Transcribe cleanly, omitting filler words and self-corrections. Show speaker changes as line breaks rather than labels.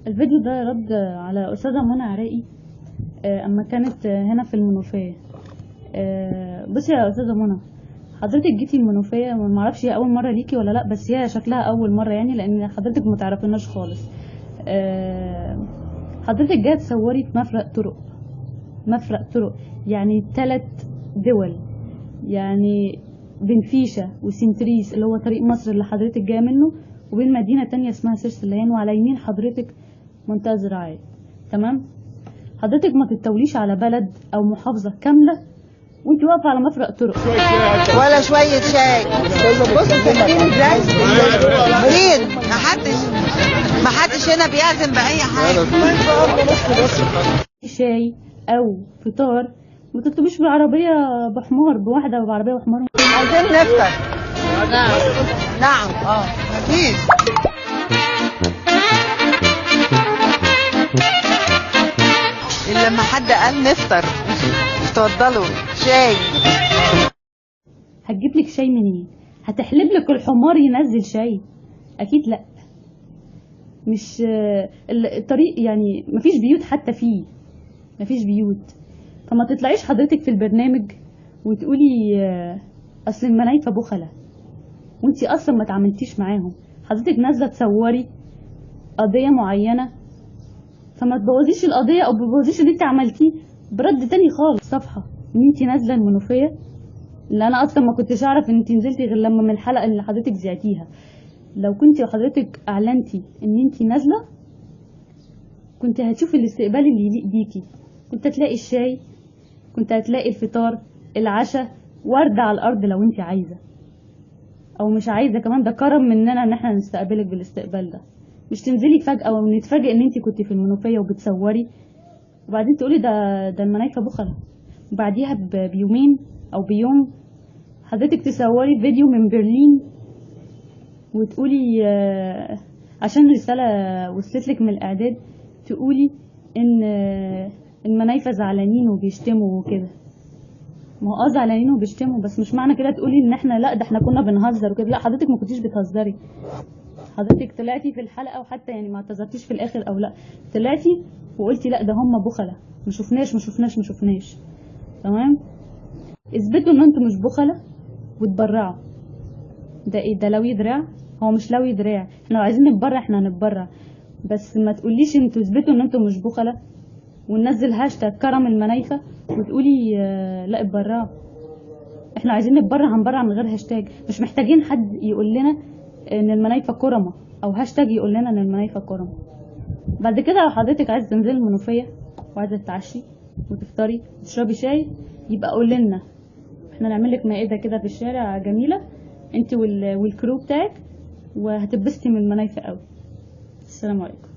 الفيديو ده رد على أستاذة منى عراقي أما كانت هنا في المنوفية. بصي يا أستاذة منى، حضرتك جيتي المنوفية، معرفش هي أول مرة ليكي ولا لأ، بس هي شكلها أول مرة يعني، لأن حضرتك متعرفناش خالص. حضرتك جاية تصوري في مفرق طرق يعني 3 دول، يعني بين فيشة وسنتريس اللي هو طريق مصر اللي حضرتك جاية منه، وبين مدينة تانية اسمها سرسليان، وعلى يمين حضرتك منطقة زراعية. تمام؟ حضرتك ما تتوليش على بلد او محافظة كاملة وانت واقفة على مفرق طرق
ولا شوية شاي. بص ساكتين ازاي؟ مريض. محدش هنا بيعزم بأي حاجة.
شاي او فطار ما تطلبوش بالعربية بحمار، بواحدة بعربية بحمار.
عايزين نفطر. نعم. مفيش. إلا لما حد قال نفطر. اتفضلوا شاي.
هتجيب لك شاي منين؟ هتحلب لك الحمار ينزل شاي؟ اكيد لا. مش الطريق يعني مفيش بيوت، حتى فيه مفيش بيوت. فما تطلعيش حضرتك في البرنامج وتقولي اصل المنايفة بخلة وانتي اصلا ما تعاملتيش معاهم. حضرتك نازله تصوري قضيه معينه، فما تبوظيش القضيه او تبوظيش اللي انت عملتيه برد تاني خالص. صفحه ان انت نازله المنوفيه، اللي انا اصلا ما كنتش اعرف ان انت نزلتي غير لما من الحلقه اللي حضرتك زعتيها. لو كنت حضرتك اعلنتي ان انت نازله كنت هتشوفي الاستقبال اللي يليق بيكي. كنت هتلاقي الشاي، كنت هتلاقي الفطار، العشاء، ورده على الارض لو انت عايزه او مش عايزه كمان. ده كرم مننا ان احنا نستقبلك بالاستقبال ده، مش تنزلي فجأة ونتفاجئ ان انت كنت في المنوفية وبتصوري وبعدين تقولي ده المنايفة بخلة. وبعديها بيومين او بيوم حضرتك تصوري فيديو من برلين وتقولي عشان رسالة وصلتلك من الاعداد تقولي ان المنايفة زعلانين وبيشتموا وكده. ما هو زعلانين وبيشتموا، بس مش معنى كده تقولي ان احنا لا، ده احنا كنا بنهزر وكده. لا، حضرتك ما كنتيش بتهزري. حضرتك طلعتي في الحلقه وحتى يعني ما اعتذرتيش في الاخر او لا، طلعتي وقلتي لا ده هم بخله، ما شفناش. تمام؟ اثبتوا ان انتوا مش بخله وتبرعوا. ده ايه ده؟ لوي دراع؟ هو مش لوي دراع. احنا لو عايزين نتبرع احنا هنتبرع، بس ما تقوليش انتوا اثبتوا ان انتوا مش بخله وننزل هاشتاج كرم المنايفه وتقولي لا اتبرعوا. احنا عايزين نتبرع هنبرع من غير هاشتاج. مش محتاجين حد يقول لنا ان المنايفة كرمة او هاشتاج يقول لنا ان المنايفة كرمة. بعد كده لو حضرتك عايزه تنزلي المنوفية وعايزه تتعشي وتفطري وتشربي شاي يبقى قول لنا، احنا نعمل لك مائدة كده في الشارع جميلة انت والكرو بتاعك، وهتبسطي من المنايفة قوي. السلام عليكم.